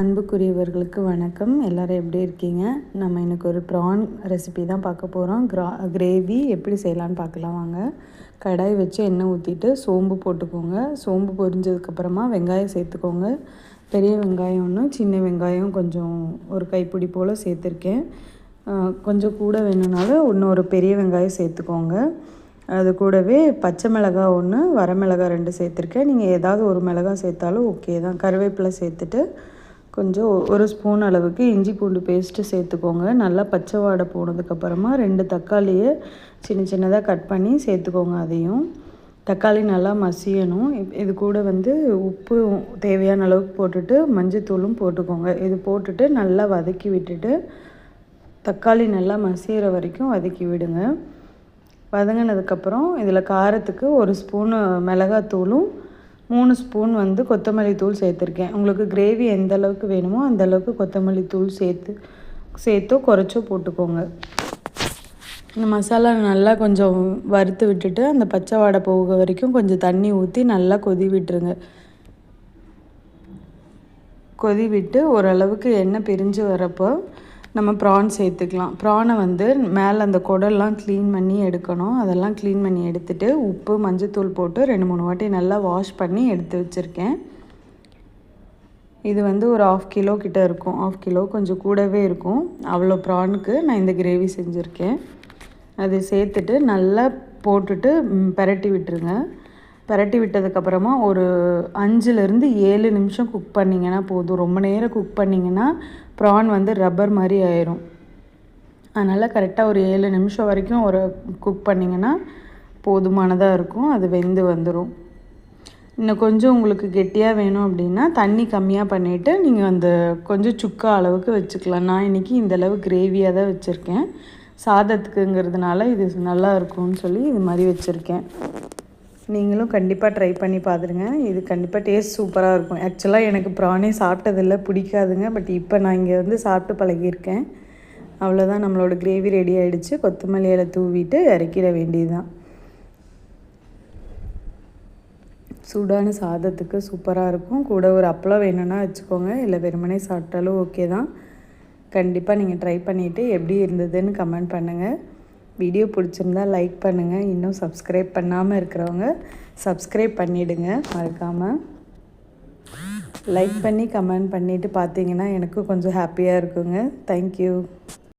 அன்புக்குரியவர்களுக்கு வணக்கம். எல்லோரும் எப்படி இருக்கீங்க? நம்ம இன்றைக்கி ஒரு ப்ரான் ரெசிபி தான் பார்க்க போகிறோம். கிரேவி எப்படி செய்யலான்னு பார்க்கலாம் வாங்க. கடாய் வச்சு எண்ணெய் ஊற்றிட்டு சோம்பு போட்டுக்கோங்க. சோம்பு பொரிஞ்சதுக்கப்புறமா வெங்காயம் சேர்த்துக்கோங்க. பெரிய வெங்காயம் ஒன்று, சின்ன வெங்காயம் கொஞ்சம் ஒரு கைப்பிடி போல் சேர்த்துருக்கேன். கொஞ்சம் கூட வேணும்னாலும் இன்னொரு பெரிய வெங்காயம் சேர்த்துக்கோங்க. அது கூடவே பச்சை மிளகாய் ஒன்று, வரமிளகாய் 2 சேர்த்துருக்கேன். நீங்கள் ஏதாவது ஒரு மிளகாய் சேர்த்தாலும் ஓகே தான். கருவேப்பிலை சேர்த்துட்டு கொஞ்சம் ஒரு ஸ்பூன் அளவுக்கு இஞ்சி பூண்டு பேஸ்ட்டு சேர்த்துக்கோங்க. நல்லா பச்சை வாடை போனதுக்கப்புறமா 2 தக்காளியை சின்ன சின்னதாக கட் பண்ணி சேர்த்துக்கோங்க. அதையும் தக்காளி நல்லா மசியணும். இது கூட உப்பு தேவையான அளவுக்கு போட்டுட்டு மஞ்சத்தூளும் போட்டுக்கோங்க. இது போட்டுட்டு நல்லா வதக்கி விட்டுட்டு தக்காளி நல்லா மசிகிற வரைக்கும் வதக்கி விடுங்க. வதங்கினதுக்கப்புறம் இதில் காரத்துக்கு 1 ஸ்பூனு மிளகாத்தூளும் 3 ஸ்பூன் கொத்தமல்லி தூள் சேர்த்துருக்கேன். உங்களுக்கு கிரேவி எந்த அளவுக்கு வேணுமோ அந்தளவுக்கு கொத்தமல்லி தூள் சேர்த்தோ குறைச்சோ போட்டுக்கோங்க. இந்த மசாலா நல்லா கொஞ்சம் வறுத்து விட்டுட்டு அந்த பச்சை வாடை போக வரைக்கும் கொஞ்சம் தண்ணி ஊற்றி நல்லா கொதி விட்டுருங்க. கொதி விட்டு ஓரளவுக்கு எண்ணெய் பிரிஞ்சு வரப்போ நம்ம ப்ரான் சேர்த்துக்கலாம். ப்ரானை மேலே அந்த குடல்லாம் க்ளீன் பண்ணி எடுக்கணும். அதெல்லாம் க்ளீன் பண்ணி எடுத்துகிட்டு உப்பு மஞ்சத்தூள் போட்டு 2-3 வாட்டி நல்லா வாஷ் பண்ணி எடுத்து வச்சுருக்கேன். இது ஒரு 1/2 கிலோ கிட்ட இருக்கும். 1/2 கிலோ கொஞ்சம் கூடவே இருக்கும். அவ்வளோ ப்ரானுக்கு நான் இந்த கிரேவி செஞ்சுருக்கேன். அதை சேர்த்துட்டு நல்லா போட்டுட்டு பரட்டி விட்டுருங்க. பரட்டி விட்டதுக்கப்புறமா ஒரு 5-7 நிமிஷம் குக் பண்ணிங்கன்னா போதும். ரொம்ப நேரம் குக் பண்ணிங்கன்னா ப்ரான் ரப்பர் மாதிரி ஆயிரும். அதனால் கரெக்டாக ஒரு 7 நிமிஷம் வரைக்கும் குக் பண்ணிங்கன்னா போதுமானதாக இருக்கும். அது வெந்து வந்துடும். இன்னும் கொஞ்சம் உங்களுக்கு கெட்டியாக வேணும் அப்படின்னா தண்ணி கம்மியாக பண்ணிவிட்டு நீங்கள் கொஞ்சம் சுக்கா அளவுக்கு வச்சுக்கலாம். நான் இன்றைக்கி இந்தளவு கிரேவியாக தான் வச்சுருக்கேன். சாதத்துக்குங்கிறதுனால இது நல்லா இருக்கும்னு சொல்லி இது மாதிரி வச்சுருக்கேன். நீங்களும் கண்டிப்பாக ட்ரை பண்ணி பார்த்துருங்க. இது கண்டிப்பாக டேஸ்ட் சூப்பராக இருக்கும். ஆக்சுவலாக எனக்கு ப்ரானே சாப்பிட்டதில்லை, பிடிக்காதுங்க. பட் இப்போ நான் இங்கே சாப்பிட்டு பழகியிருக்கேன். அவ்வளோதான், நம்மளோட கிரேவி ரெடி ஆகிடுச்சு. கொத்தமல்லி இலை தூவிட்டு இறக்கிட வேண்டியதுதான். சூடான சாதத்துக்கு சூப்பராக இருக்கும். கூட ஒரு அப்பளம் வேணும்னா வச்சுக்கோங்க, இல்லை வெறுமனே சாப்பிட்டாலும் ஓகே தான். கண்டிப்பாக நீங்கள் ட்ரை பண்ணிவிட்டு எப்படி இருந்ததுன்னு கமெண்ட் பண்ணுங்கள். வீடியோ பிடிச்சிருந்தா லைக் பண்ணுங்கள். இன்னும் சப்ஸ்கிரைப் பண்ணாமல் இருக்கிறவங்க சப்ஸ்கிரைப் பண்ணிவிடுங்க மறக்காமல். லைக் பண்ணி கமெண்ட் பண்ணிவிட்டு பார்த்தீங்கன்னா எனக்கு கொஞ்சம் ஹாப்பியாக இருக்குங்க. தேங்க்யூ.